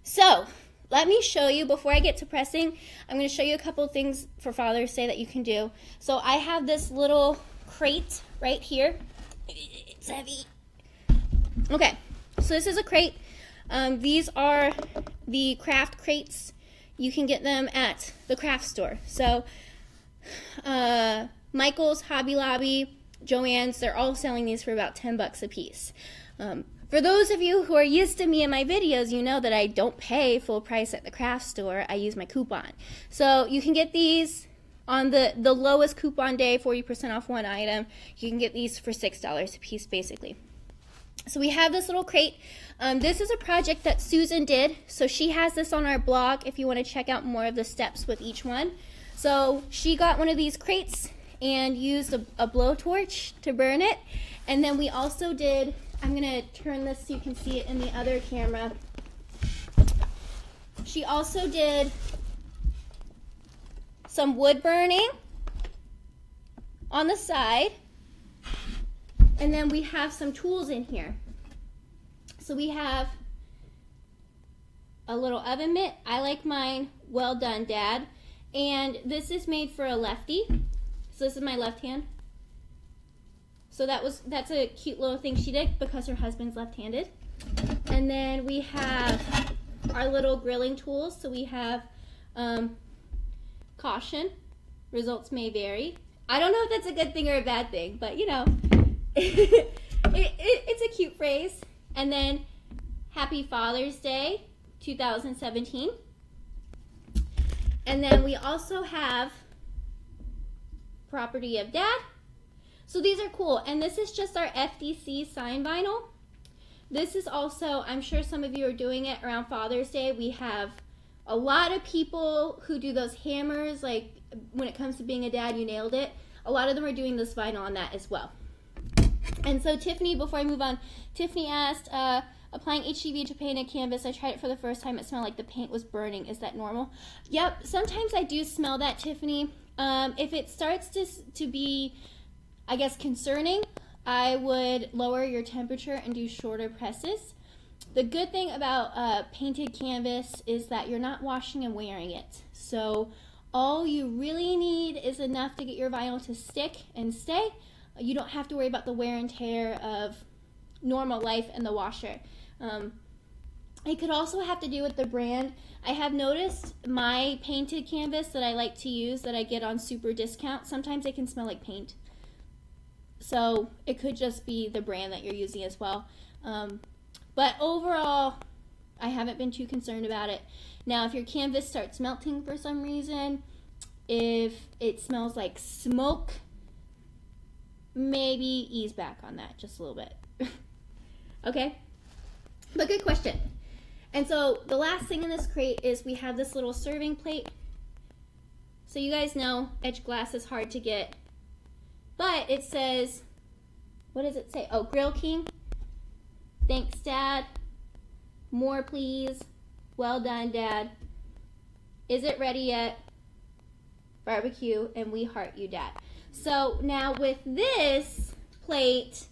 So let me show you, before I get to pressing, I'm going to show you a couple of things for Father's Day that you can do. So I have this little crate right here. It's heavy. Okay, so this is a crate. These are the craft crates. You can get them at the craft store. So Michael's, Hobby Lobby, Joann's, they're all selling these for about 10 bucks a piece. For those of you who are used to me in my videos, you know that I don't pay full price at the craft store. I use my coupon. So you can get these on the lowest coupon day, 40% off one item. You can get these for $6 a piece, basically. So we have this little crate. This is a project that Susan did. So she has this on our blog if you want to check out more of the steps with each one. So she got one of these crates and used a blowtorch to burn it. And then we also did, I'm going to turn this so you can see it in the other camera. She also did some wood burning on the side. And then we have some tools in here. So we have a little oven mitt. I like mine. Well done, Dad. And this is made for a lefty. So this is my left hand. So that's a cute little thing she did because her husband's left-handed. And then we have our little grilling tools. So we have caution. Results may vary. I don't know if that's a good thing or a bad thing, but you know. It's a cute phrase. And then Happy Father's Day 2017. And then we also have Property of Dad. So these are cool. And this is just our FDC sign vinyl. This is also, I'm sure some of you are doing it around Father's Day. We have a lot of people who do those hammers, like when it comes to being a dad, you nailed it. A lot of them are doing this vinyl on that as well. And so Tiffany, before I move on, Tiffany asked, applying HGV to paint a canvas, I tried it for the first time, it smelled like the paint was burning. Is that normal? Yep, sometimes I do smell that, Tiffany. If it starts to be, I guess, concerning, I would lower your temperature and do shorter presses. The good thing about painted canvas is that you're not washing and wearing it. So all you really need is enough to get your vinyl to stick and stay. You don't have to worry about the wear and tear of normal life in the washer. It could also have to do with the brand. I have noticed my painted canvas that I like to use that I get on super discount, sometimes it can smell like paint. So it could just be the brand that you're using as well. But overall, I haven't been too concerned about it. Now, if your canvas starts melting for some reason, if it smells like smoke, maybe ease back on that just a little bit. Okay? But good question. And so the last thing in this crate is we have this little serving plate. So you guys know etched glass is hard to get. But it says, what does it say? Oh, Grill King. Thanks, Dad. More, please. Well done, Dad. Is it ready yet? Barbecue, and we heart you, Dad. So now with this plate,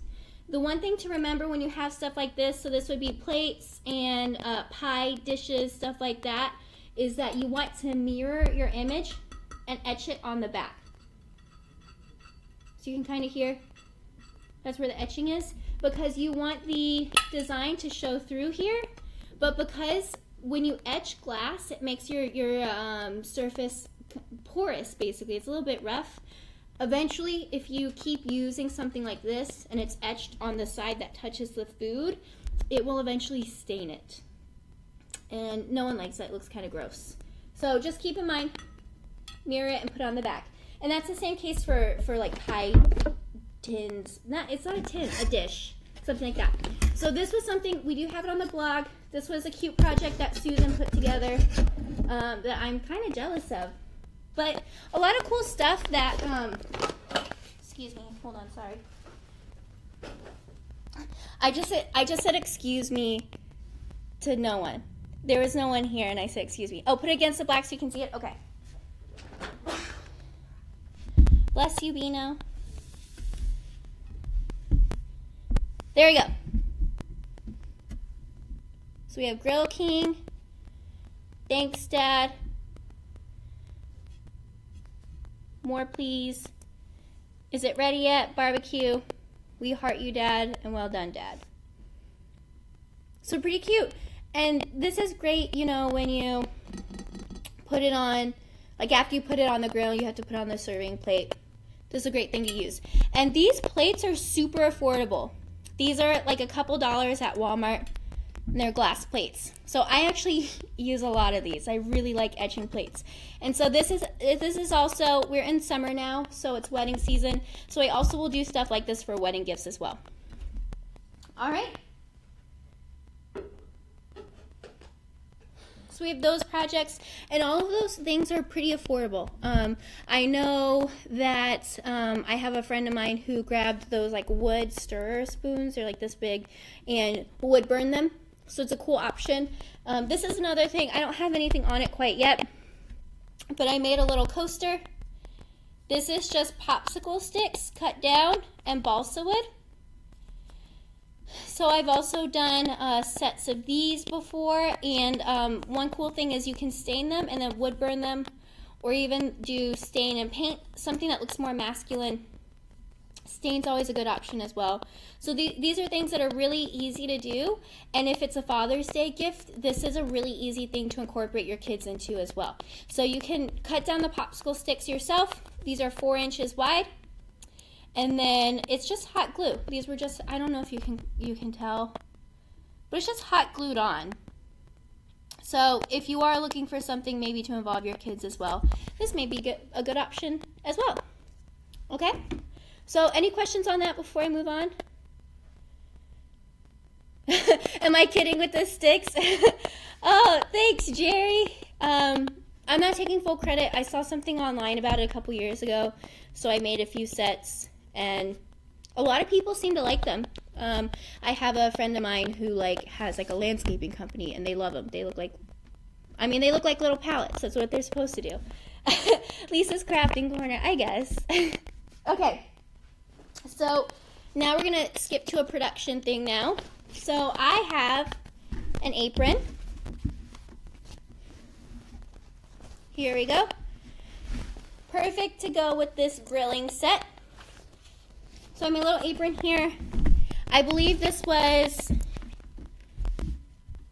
the one thing to remember when you have stuff like this, so this would be plates and pie dishes, stuff like that, is that you want to mirror your image and etch it on the back. So you can kind of hear, that's where the etching is, because you want the design to show through here, but because when you etch glass, it makes your surface porous, basically. It's a little bit rough. Eventually, if you keep using something like this and it's etched on the side that touches the food, it will eventually stain it. And no one likes that. It looks kind of gross. So just keep in mind, mirror it and put it on the back. And that's the same case for like pie tins. It's not a tin, a dish. Something like that. So this was something, we do have it on the blog. This was a cute project that Susan put together that I'm kind of jealous of. But a lot of cool stuff that, excuse me, hold on, sorry. I just said excuse me to no one. There was no one here and I said excuse me. Oh, put it against the black so you can see it? Okay. Bless you, Bino. There we go. So we have Grill King, Thanks, Dad. More, please. Is it ready yet? Barbecue. We heart you, Dad, and well done, Dad. So pretty cute. And this is great, you know, when you put it on, like after you put it on the grill, you have to put it on the serving plate. This is a great thing to use. And these plates are super affordable. These are like a couple dollars at Walmart, and they're glass plates. So I actually use a lot of these. I really like etching plates. And so this is also, we're in summer now, so it's wedding season. So I also will do stuff like this for wedding gifts as well. All right. So we have those projects, and all of those things are pretty affordable. I know that I have a friend of mine who grabbed those like wood stirrer spoons. They're like this big, and would burn them. So it's a cool option. This is another thing. I don't have anything on it quite yet, but I made a little coaster. This is just popsicle sticks cut down and balsa wood. So I've also done sets of these before, and one cool thing is you can stain them and then wood burn them, or even do stain and paint, something that looks more masculine. Stain's always a good option as well. So these are things that are really easy to do, and if it's a Father's Day gift, this is a really easy thing to incorporate your kids into as well. So you can cut down the popsicle sticks yourself. These are 4 inches wide. And then it's just hot glue. These were just, I don't know if you can tell, but it's just hot glued on. So if you are looking for something maybe to involve your kids as well, this may be a good option as well. Okay? So any questions on that before I move on? Am I kidding with the sticks? Oh, thanks, Jerry. I'm not taking full credit. I saw something online about it a couple years ago, so I made a few sets. And a lot of people seem to like them. I have a friend of mine who has a landscaping company, and they love them. They look like, they look like little pallets. That's what they're supposed to do. Lisa's crafting corner, I guess. Okay, so now we're gonna skip to a production thing now. So I have an apron. Here we go. Perfect to go with this grilling set. So my little apron here, I believe this was,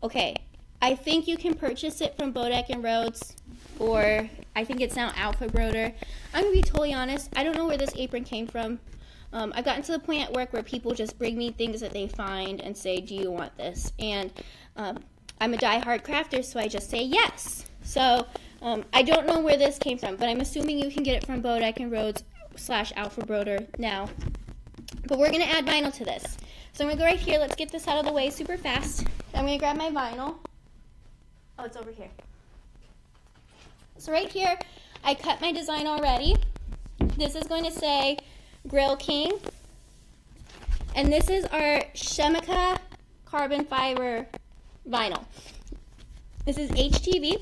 okay, I think you can purchase it from Bodeck and Rhodes, or I think it's now Alpha Broder. I'm going to be totally honest, I don't know where this apron came from. I've gotten to the point at work where people just bring me things that they find and say, do you want this? And I'm a die-hard crafter, so I just say yes. So I don't know where this came from, but I'm assuming you can get it from Bodeck and Rhodes / Alpha Broder now. But we're going to add vinyl to this. So I'm going to go right here. Let's get this out of the way super fast. I'm going to grab my vinyl. Oh, it's over here. So right here, I cut my design already. This is going to say Grill King. And this is our Shemika carbon fiber vinyl. This is HTV,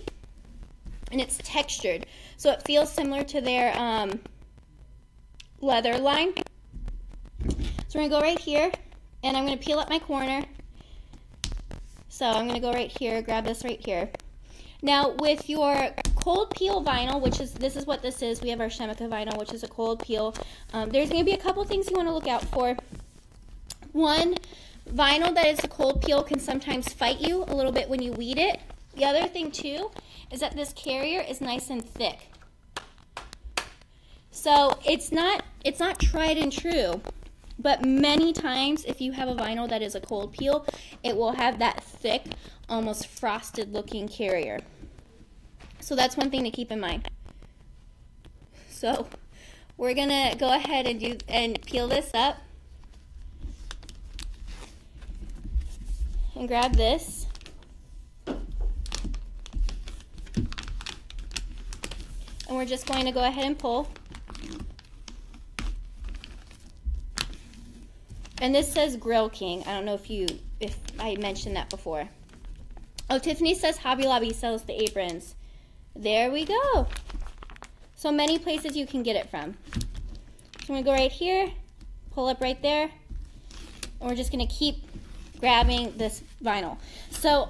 and it's textured. So it feels similar to their leather line. So we're going to go right here, and I'm going to peel up my corner. So I'm going to go right here, grab this right here. Now with your cold peel vinyl, this is what this is. We have our Shemika vinyl, which is a cold peel. There's going to be a couple things you want to look out for. One, vinyl that is a cold peel can sometimes fight you a little bit when you weed it. The other thing too is that this carrier is nice and thick. So it's not tried and true. But many times, if you have a vinyl that is a cold peel, it will have that thick, almost frosted looking carrier. So that's one thing to keep in mind. So we're gonna go ahead and peel this up. And grab this. And we're just going to go ahead and pull. And this says Grill King. I don't know if I mentioned that before. Oh, Tiffany says Hobby Lobby sells the aprons. There we go. So many places you can get it from. So I'm going to go right here, pull up right there, and we're just going to keep grabbing this vinyl. So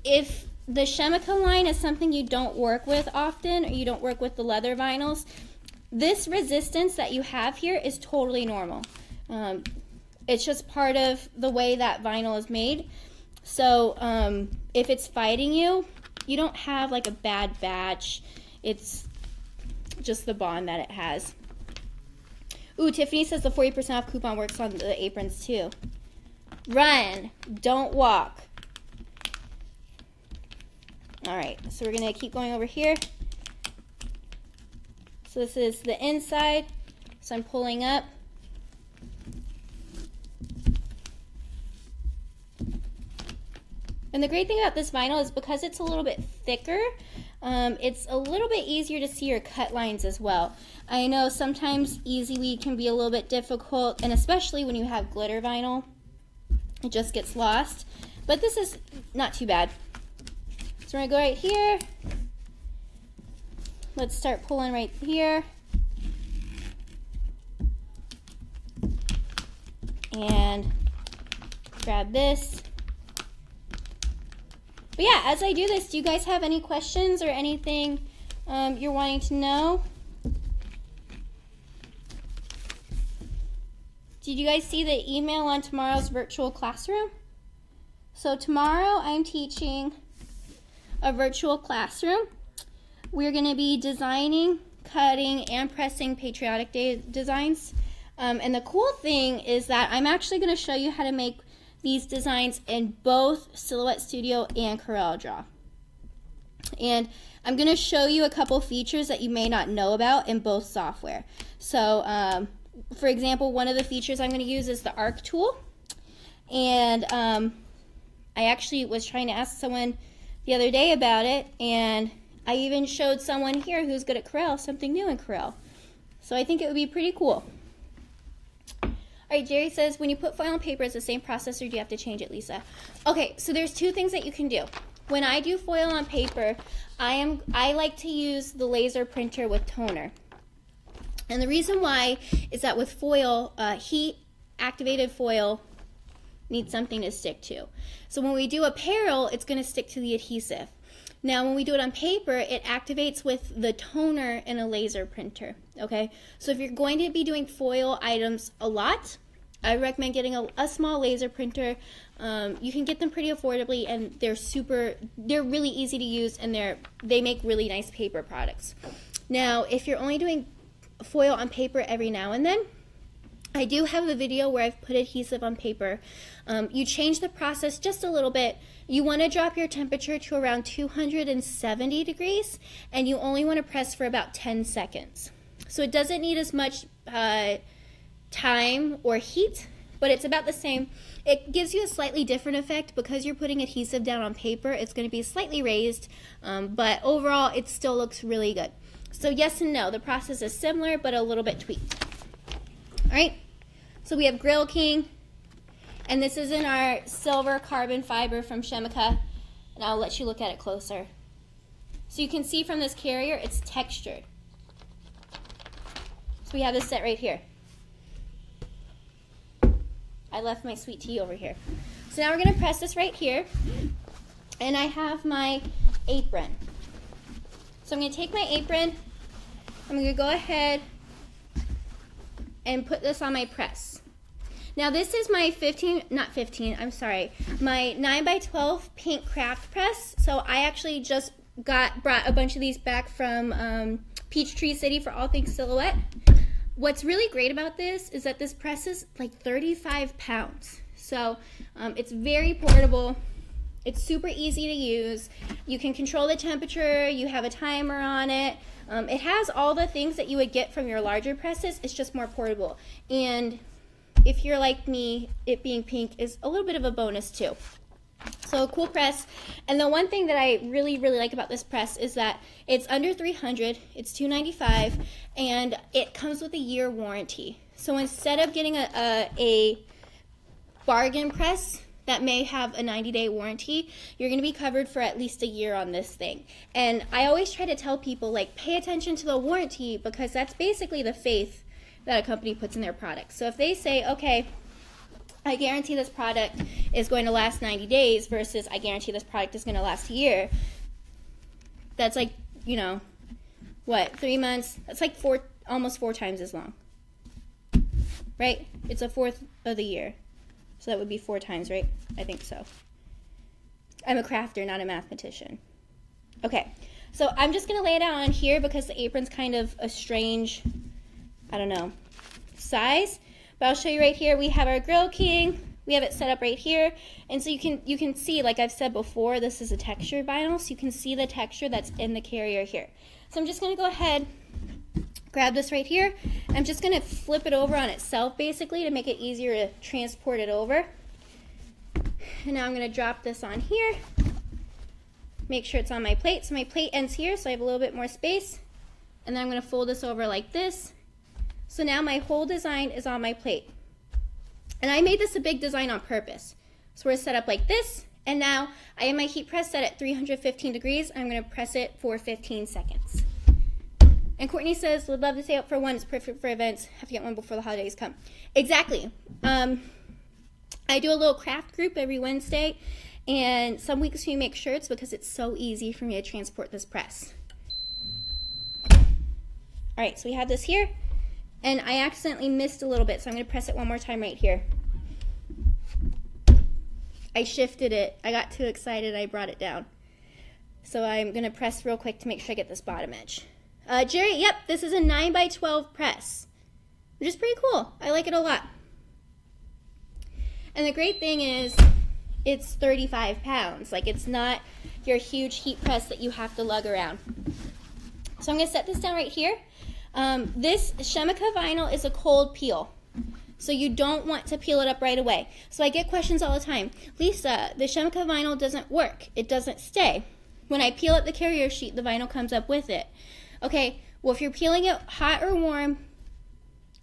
if the Shemika line is something you don't work with often, or you don't work with the leather vinyls, this resistance that you have here is totally normal. It's just part of the way that vinyl is made. So if it's fighting you, you don't have like a bad batch. It's just the bond that it has. Ooh, Tiffany says the 40% off coupon works on the aprons too. Run, don't walk. All right, so we're gonna keep going over here. So this is the inside, so I'm pulling up. And the great thing about this vinyl is because it's a little bit thicker, it's a little bit easier to see your cut lines as well. I know sometimes easy weed can be a little bit difficult, and especially when you have glitter vinyl, it just gets lost. But this is not too bad. So we're gonna go right here. Let's start pulling right here. And grab this. But yeah, as I do this, do you guys have any questions or anything you're wanting to know? Did you guys see the email on tomorrow's virtual classroom? So tomorrow I'm teaching a virtual classroom. We're going to be designing, cutting, and pressing Patriotic Day designs. And the cool thing is that I'm actually going to show you how to make these designs in both Silhouette Studio and CorelDRAW. And I'm going to show you a couple features that you may not know about in both software. So, for example, one of the features I'm going to use is the arc tool. And I actually was trying to ask someone the other day about it, and I even showed someone here who's good at Corel something new in Corel. So I think it would be pretty cool. All right, Jerry says, when you put foil on paper, it's the same process, or do you have to change it, Lisa? Okay, so there's two things that you can do. When I do foil on paper, I like to use the laser printer with toner. And the reason why is that with foil, heat-activated foil needs something to stick to. So when we do apparel, it's going to stick to the adhesive. Now, when we do it on paper, it activates with the toner in a laser printer, okay? So if you're going to be doing foil items a lot, I recommend getting a small laser printer. You can get them pretty affordably, and they're really easy to use, and they make really nice paper products. Now, if you're only doing foil on paper every now and then, I do have a video where I've put adhesive on paper. You change the process just a little bit. You want to drop your temperature to around 270 degrees, and you only want to press for about 10 seconds. So it doesn't need as much time or heat, but it's about the same. It gives you a slightly different effect because you're putting adhesive down on paper. It's going to be slightly raised, but overall it still looks really good. So yes and no, the process is similar but a little bit tweaked. All right, so we have Grill King, and this is in our silver carbon fiber from Shemika, and I'll let you look at it closer. So you can see from this carrier, it's textured. So we have this set right here. I left my sweet tea over here. So now we're going to press this right here, and I have my apron. So I'm going to take my apron, I'm going to go ahead and put this on my press. Now this is my my 9x12 pink craft press. So I actually just brought a bunch of these back from Peachtree City for all things Silhouette. What's really great about this is that this press is like 35 pounds. So it's very portable. It's super easy to use. You can control the temperature. You have a timer on it. It has all the things that you would get from your larger presses. It's just more portable. And if you're like me, it being pink is a little bit of a bonus too. So a cool press. And the one thing that I really like about this press is that it's under $300, it's $295, and it comes with a year warranty. So instead of getting a bargain press that may have a 90-day warranty, you're going to be covered for at least a year on this thing. And I always try to tell people, like, pay attention to the warranty, because that's basically the faith that a company puts in their products. So if they say, okay, I guarantee this product is going to last 90 days versus I guarantee this product is going to last a year. That's like, you know, what, 3 months? That's like almost 4 times as long, right? It's a fourth of the year. So that would be 4 times, right? I think so. I'm a crafter, not a mathematician. Okay, so I'm just going to lay it out on here because the apron's kind of a strange, I don't know, size. But I'll show you right here. We have our Grill King. We have it set up right here. And so you can see, like I've said before, this is a textured vinyl. So you can see the texture that's in the carrier here. So I'm just going to go ahead, grab this right here. I'm just going to flip it over on itself, basically, to make it easier to transport it over. And now I'm going to drop this on here. Make sure it's on my plate. So my plate ends here, so I have a little bit more space. And then I'm going to fold this over like this. So now my whole design is on my plate. And I made this a big design on purpose. So we're set up like this. And now I have my heat press set at 315 degrees. I'm going to press it for 15 seconds. And Courtney says, would love to stay up for one. It's perfect for events. Have to get one before the holidays come. Exactly. I do a little craft group every Wednesday. And some weeks we make shirts because it's so easy for me to transport this press. All right, so we have this here. And I accidentally missed a little bit, so I'm going to press it one more time right here. I shifted it. I got too excited. I brought it down. So I'm going to press real quick to make sure I get this bottom edge. Jerry, yep, this is a 9x12 press, which is pretty cool. I like it a lot. And the great thing is it's 35 pounds. Like, it's not your huge heat press that you have to lug around. So I'm going to set this down right here. This Shemika vinyl is a cold peel, so you don't want to peel it up right away. So I get questions all the time. Lisa, the Shemika vinyl doesn't work. It doesn't stay. When I peel up the carrier sheet, the vinyl comes up with it. Okay, well, if you're peeling it hot or warm,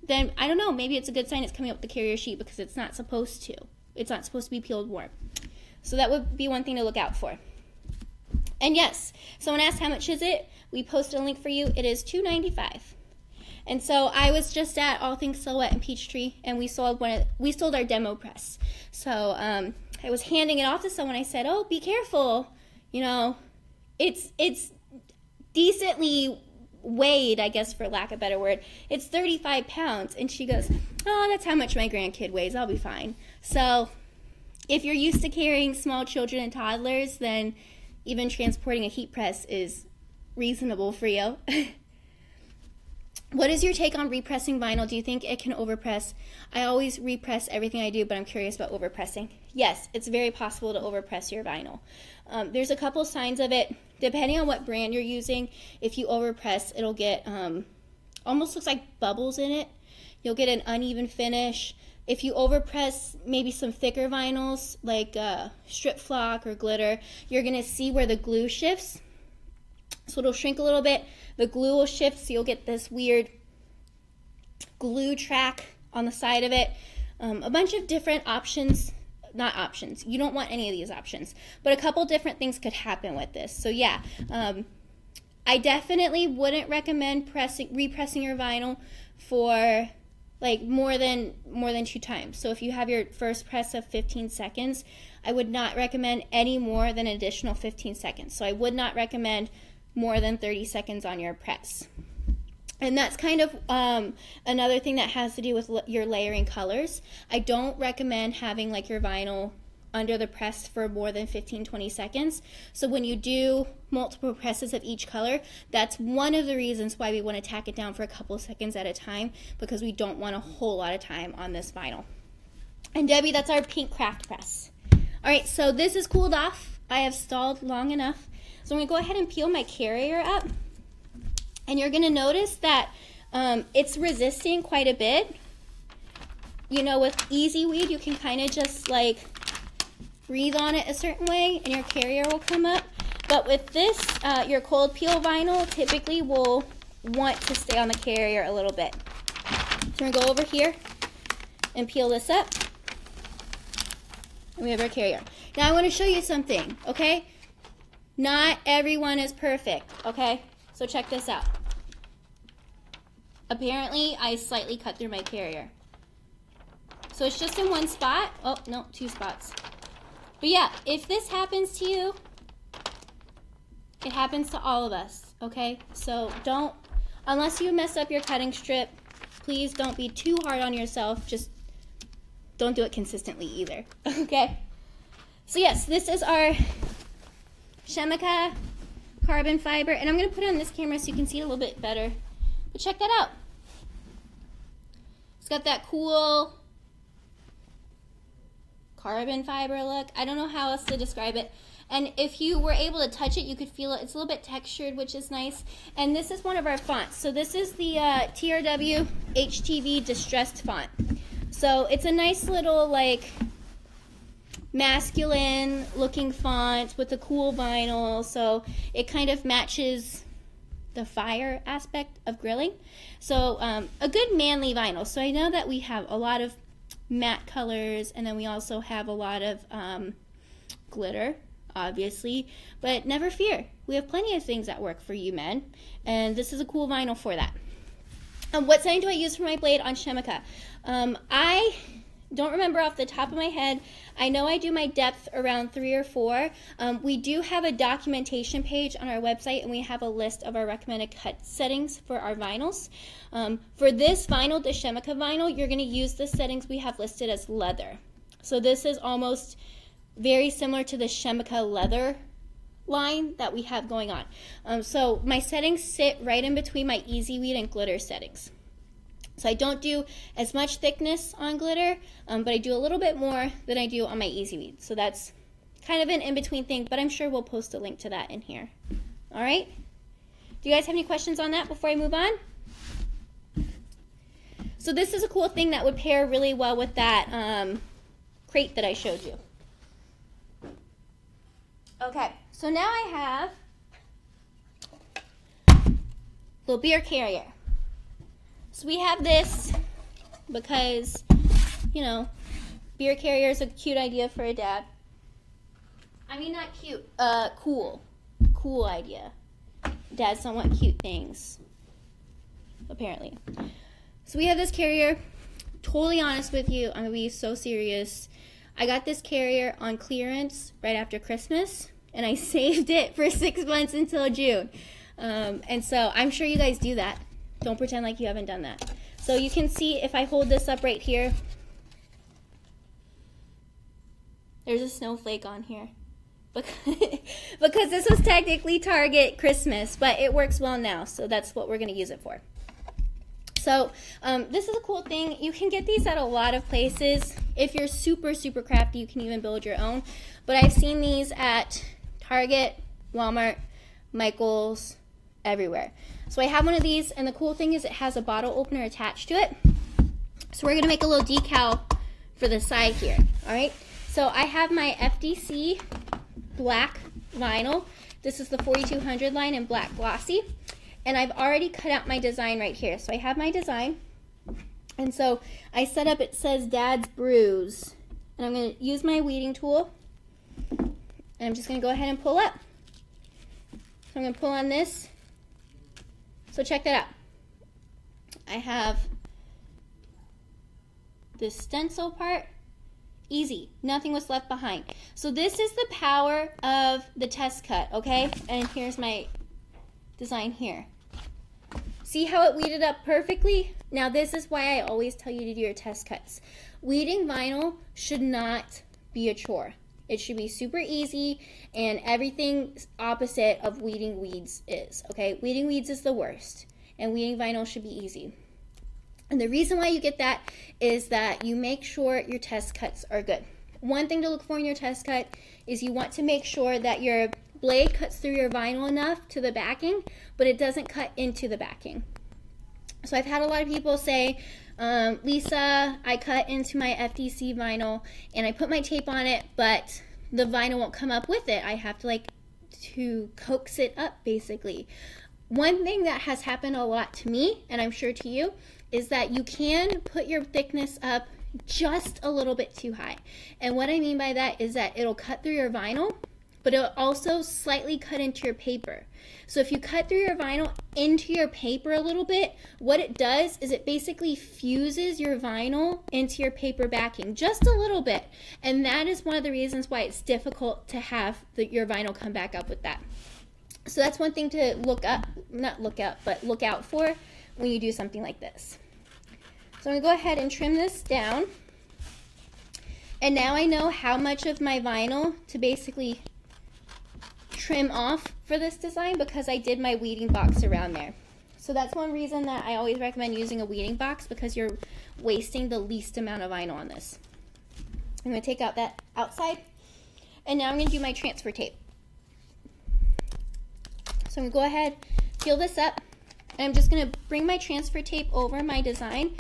then I don't know, maybe it's a good sign it's coming up the carrier sheet because it's not supposed to. It's not supposed to be peeled warm. So that would be one thing to look out for. And yes, someone asked how much is it? We posted a link for you. It is $2.95. And so I was just at All Things Silhouette in Peachtree, and we sold our demo press. So I was handing it off to someone. I said, "Oh, be careful. You know, it's decently weighed, I guess, for lack of a better word. It's 35 pounds." And she goes, "Oh, that's how much my grandkid weighs. I'll be fine." So if you're used to carrying small children and toddlers, then even transporting a heat press is reasonable for you. What is your take on repressing vinyl? Do you think it can overpress? I always repress everything I do, but I'm curious about overpressing. Yes, it's very possible to overpress your vinyl. There's a couple signs of it. Depending on what brand you're using, if you overpress, it'll get almost looks like bubbles in it. You'll get an uneven finish. If you overpress maybe some thicker vinyls like strip flock or glitter, you're going to see where the glue shifts. So it'll shrink a little bit. The glue will shift, so you'll get this weird glue track on the side of it. A bunch of different options. Not options. You don't want any of these options. But a couple different things could happen with this. So yeah, I definitely wouldn't recommend repressing your vinyl for like more than 2 times. So if you have your first press of 15 seconds, I would not recommend any more than an additional 15 seconds. So I would not recommend more than 30 seconds on your press. And that's kind of another thing that has to do with your layering colors. I don't recommend having like your vinyl under the press for more than 15-20 seconds. So when you do multiple presses of each color, that's one of the reasons why we want to tack it down for a couple seconds at a time, because we don't want a whole lot of time on this vinyl. And Debbie, that's our pink craft press. All right, so this is cooled off. I have stalled long enough. So I'm going to go ahead and peel my carrier up. And you're going to notice that it's resisting quite a bit. You know, with Easy Weed, you can kind of just like breathe on it a certain way and your carrier will come up. But with this, your cold peel vinyl typically will want to stay on the carrier a little bit. So we're going to go over here and peel this up. And we have our carrier. Now I want to show you something, okay? Not everyone is perfect, okay? So check this out. Apparently, I slightly cut through my carrier. So it's just in one spot. Oh, no, 2 spots. But yeah, if this happens to you, it happens to all of us, okay? So don't, unless you mess up your cutting strip, please don't be too hard on yourself. Just don't do it consistently either, okay? So yes, this is our Shemika carbon fiber, and I'm going to put it on this camera so you can see it a little bit better. But check that out. It's got that cool carbon fiber look. I don't know how else to describe it. And if you were able to touch it, you could feel it. It's a little bit textured, which is nice. And this is one of our fonts. So this is the TRW HTV Distressed font. So it's a nice little, like, masculine looking font with a cool vinyl. So it kind of matches the fire aspect of grilling. So a good manly vinyl. So I know that we have a lot of matte colors, and then we also have a lot of glitter, obviously, but never fear, we have plenty of things that work for you men, and this is a cool vinyl for that. What setting do I use for my blade on Shemika? I don't remember off the top of my head. I know I do my depth around 3 or 4. We do have a documentation page on our website, and we have a list of our recommended cut settings for our vinyls. For this vinyl, the Shemika vinyl, you're going to use the settings we have listed as leather. So this is almost very similar to the Shemika leather line that we have going on. So my settings sit right in between my Easy Weed and glitter settings. So I don't do as much thickness on glitter, but I do a little bit more than I do on my Easy Weed. So that's kind of an in-between thing, but I'm sure we'll post a link to that in here. All right? Do you guys have any questions on that before I move on? So this is a cool thing that would pair really well with that crate that I showed you. Okay, so now I have a little beer carrier. So we have this because, you know, beer carrier is a cute idea for a dad. I mean, not cute, cool. Cool idea. Dads don't want cute things, apparently. So we have this carrier. Totally honest with you, I'm gonna be so serious. I got this carrier on clearance right after Christmas, and I saved it for 6 months until June. And so I'm sure you guys do that. Don't pretend like you haven't done that. So you can see if I hold this up right here, there's a snowflake on here. Because this was technically Target Christmas, but it works well now, so that's what we're going to use it for. So this is a cool thing. You can get these at a lot of places. If you're super, super crafty, you can even build your own. But I've seen these at Target, Walmart, Michael's, everywhere. So I have one of these, and the cool thing is it has a bottle opener attached to it. So we're going to make a little decal for the side here. All right. So I have my FDC black vinyl. This is the 4200 line in black glossy. And I've already cut out my design right here. So I have my design. And so I set up, it says Dad's Brews. And I'm going to use my weeding tool. And I'm just going to go ahead and pull up. So I'm going to pull on this. So check that out. I have this stencil part. Easy. Nothing was left behind. So this is the power of the test cut, okay? And here's my design here. See how it weeded up perfectly? Now this is why I always tell you to do your test cuts. Weeding vinyl should not be a chore. It should be super easy, and everything opposite of weeding weeds is, okay? Weeding weeds is the worst, and weeding vinyl should be easy. And the reason why you get that is that you make sure your test cuts are good. One thing to look for in your test cut is you want to make sure that your blade cuts through your vinyl enough to the backing, but it doesn't cut into the backing. So I've had a lot of people say, Lisa, I cut into my FDC vinyl and I put my tape on it, but the vinyl won't come up with it. I have to coax it up, basically. One thing that has happened a lot to me, and I'm sure to you, is that you can put your thickness up just a little bit too high. And what I mean by that is that it'll cut through your vinyl, but it'll also slightly cut into your paper. So if you cut through your vinyl into your paper a little bit, what it does is it basically fuses your vinyl into your paper backing just a little bit. And that is one of the reasons why it's difficult to have your vinyl come back up with that. So that's one thing to look out for when you do something like this. So I'm going to go ahead and trim this down. And now I know how much of my vinyl to basically trim off for this design because I did my weeding box around there. So that's one reason that I always recommend using a weeding box, because you're wasting the least amount of vinyl on this. I'm going to take out that outside, and now I'm going to do my transfer tape. So I'm going to go ahead, peel this up, and I'm just going to bring my transfer tape over my design,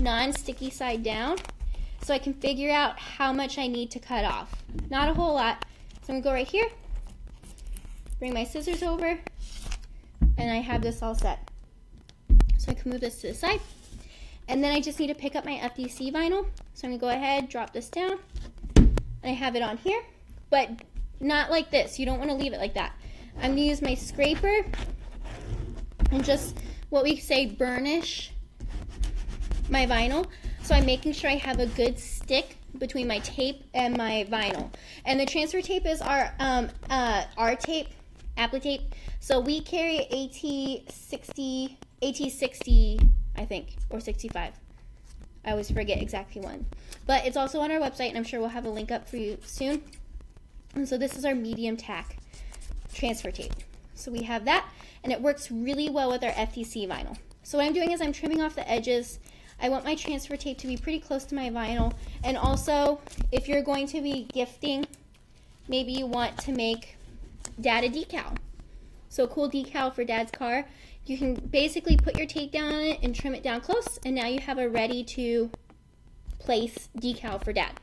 non-sticky side down, so I can figure out how much I need to cut off. Not a whole lot. So I'm going to go right here, bring my scissors over, and I have this all set. So I can move this to the side. And then I just need to pick up my FDC vinyl. So I'm going to go ahead, drop this down, and I have it on here, but not like this. You don't want to leave it like that. I'm going to use my scraper and just, what we say, burnish my vinyl. So I'm making sure I have a good stick between my tape and my vinyl. And the transfer tape is our tape, Apple tape. So we carry AT60, I think, or 65. I always forget exactly one. But it's also on our website, and I'm sure we'll have a link up for you soon. And so this is our medium tack transfer tape. So we have that, and it works really well with our FTC vinyl. So what I'm doing is I'm trimming off the edges. I want my transfer tape to be pretty close to my vinyl. And also, if you're going to be gifting, maybe you want to make Dad a decal. So a cool decal for Dad's car. You can basically put your tape down on it and trim it down close, and now you have a ready to place decal for Dad.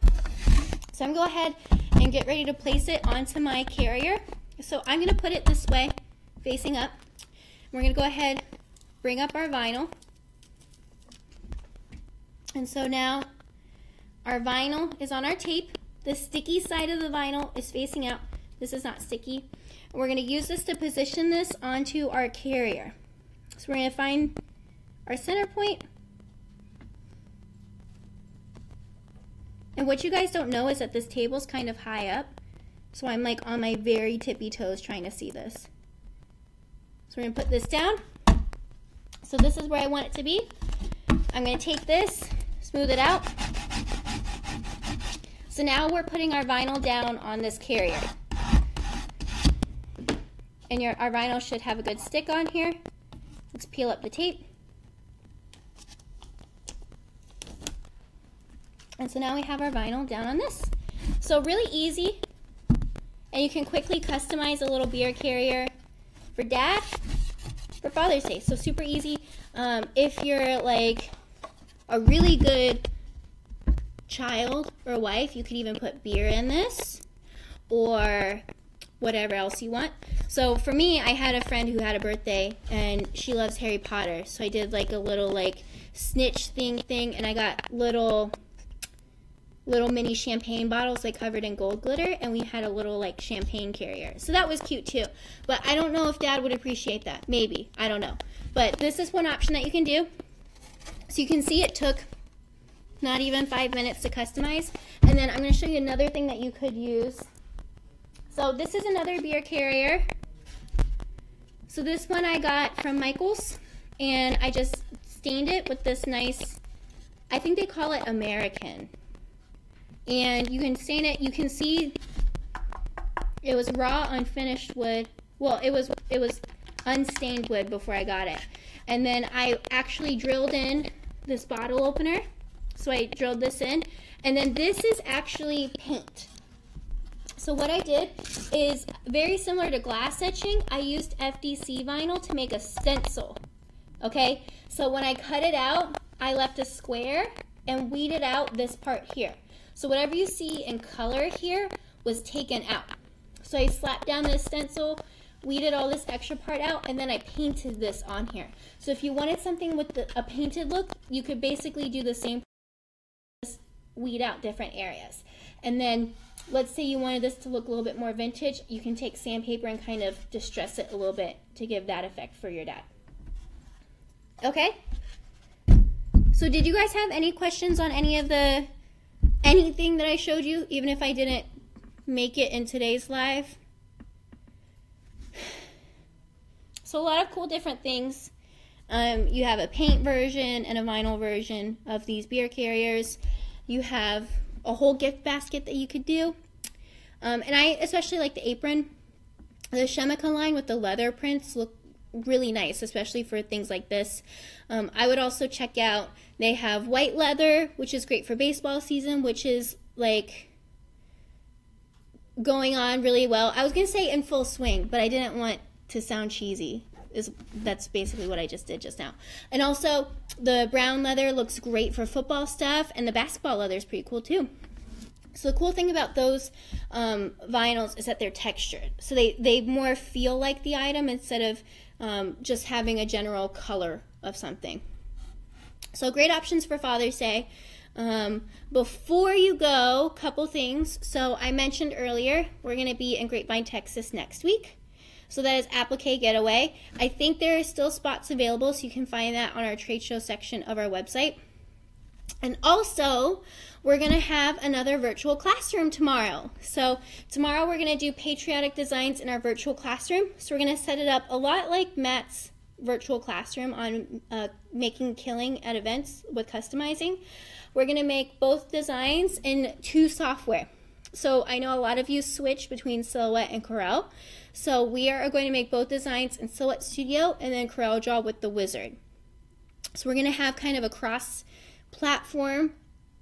So I'm going to go ahead and get ready to place it onto my carrier. So I'm going to put it this way, facing up. We're going to go ahead, bring up our vinyl. And so now our vinyl is on our tape. The sticky side of the vinyl is facing out. This is not sticky. And we're going to use this to position this onto our carrier. So we're going to find our center point. And what you guys don't know is that this table's kind of high up. So I'm like on my very tippy toes trying to see this. So we're going to put this down. So this is where I want it to be. I'm going to take this, smooth it out. So now we're putting our vinyl down on this carrier. And our vinyl should have a good stick on here. Let's peel up the tape. And so now we have our vinyl down on this. So really easy. And you can quickly customize a little beer carrier for Dad for Father's Day. So super easy. If you're like a really good child or wife, you could even put beer in this or whatever else you want. So for me, I had a friend who had a birthday and she loves Harry Potter. So I did like a little like snitch thing and I got little mini champagne bottles like covered in gold glitter, and we had a little like champagne carrier. So that was cute too. But I don't know if Dad would appreciate that. Maybe. I don't know. But this is one option that you can do. So you can see it took not even 5 minutes to customize. And then I'm going to show you another thing that you could use. So this is another beer carrier. So this one I got from Michael's, and I just stained it with this nice, I think they call it American. And you can stain it, you can see it was raw unfinished wood. Well, it was unstained wood before I got it. And then I actually drilled in this bottle opener. So I drilled this in, and then this is actually paint. So what I did is very similar to glass etching. I used FDC vinyl to make a stencil. Okay, so when I cut it out, I left a square and weeded out this part here. So whatever you see in color here was taken out. So I slapped down this stencil, weeded all this extra part out, and then I painted this on here. So if you wanted something with a painted look, you could basically do the same, just weed out different areas. And then let's say you wanted this to look a little bit more vintage, you can take sandpaper and kind of distress it a little bit to give that effect for your dad. Okay? So did you guys have any questions on anything that I showed you, even if I didn't make it in today's live? So a lot of cool different things. You have a paint version and a vinyl version of these beer carriers. You have a whole gift basket that you could do. And I especially like the Apron. The Shemika line with the leather prints look really nice, especially for things like this. I would also check out, they have white leather, which is great for baseball season, which is like going on really well. I was going to say in full swing, but I didn't want to sound cheesy. That's basically what I just did just now. And also the brown leather looks great for football stuff, and the basketball leather is pretty cool too. So the cool thing about those vinyls is that they're textured. So they more feel like the item instead of just having a general color of something. So great options for Father's Day. Before you go, couple things. So I mentioned earlier, we're going to be in Grapevine, Texas next week. So that is Applique Getaway. I think there are still spots available, so you can find that on our trade show section of our website. And also, we're going to have another virtual classroom tomorrow. So tomorrow we're going to do patriotic designs in our virtual classroom. So we're going to set it up a lot like Matt's virtual classroom on making killing at events with customizing. We're going to make both designs in 2 software. So I know a lot of you switch between Silhouette and Corel. So we are going to make both designs in Silhouette Studio and then Corel Draw with the Wizard. So we're going to have kind of a cross-platform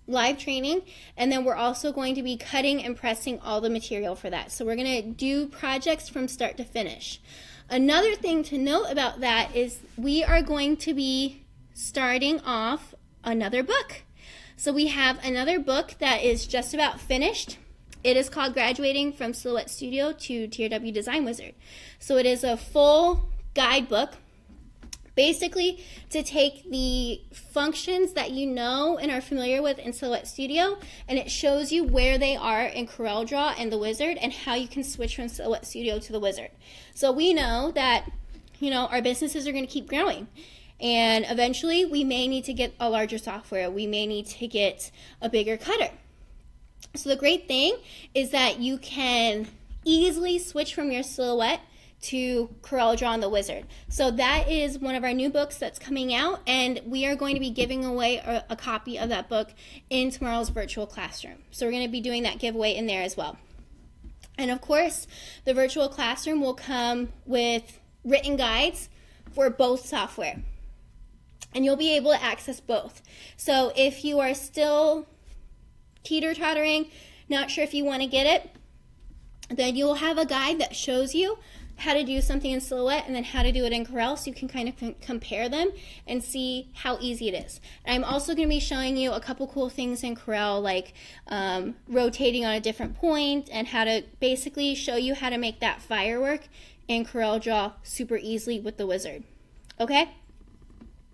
live training, and then we're also going to be cutting and pressing all the material for that. So we're going to do projects from start to finish. Another thing to note about that is we are going to be starting off another book. So we have another book that is just about finished. It is called Graduating from Silhouette Studio to TRW Design Wizard. So it is a full guidebook, basically to take the functions that you know and are familiar with in Silhouette Studio, and it shows you where they are in Corel Draw and the Wizard and how you can switch from Silhouette Studio to the Wizard. So we know that, you know, our businesses are going to keep growing. And eventually we may need to get a larger software. We may need to get a bigger cutter. So the great thing is that you can easily switch from your Silhouette to Corel Draw and the Wizard. So that is one of our new books that's coming out, and we are going to be giving away a copy of that book in tomorrow's virtual classroom. So we're going to be doing that giveaway in there as well. And of course, the virtual classroom will come with written guides for both software. And you'll be able to access both. So if you are still teeter-tottering, not sure if you want to get it, then you'll have a guide that shows you how to do something in Silhouette and then how to do it in Corel, so you can kind of compare them and see how easy it is. And I'm also going to be showing you a couple cool things in Corel, like rotating on a different point, and how to basically show you how to make that firework in Corel Draw super easily with the Wizard. Okay?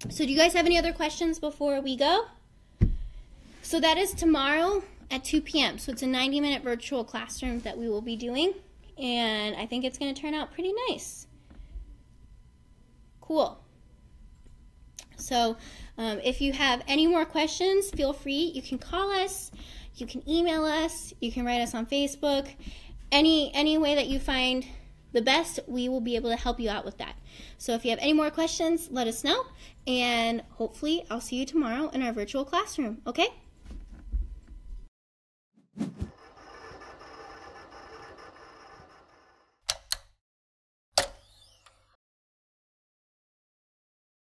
So do you guys have any other questions before we go? So that is tomorrow at 2 p.m. So it's a 90-minute virtual classroom that we will be doing. And I think it's going to turn out pretty nice. Cool. So if you have any more questions, feel free. You can call us. You can email us. You can write us on Facebook. Any way that you find the best, we will be able to help you out with that. So if you have any more questions, let us know. And hopefully I'll see you tomorrow in our virtual classroom. Okay?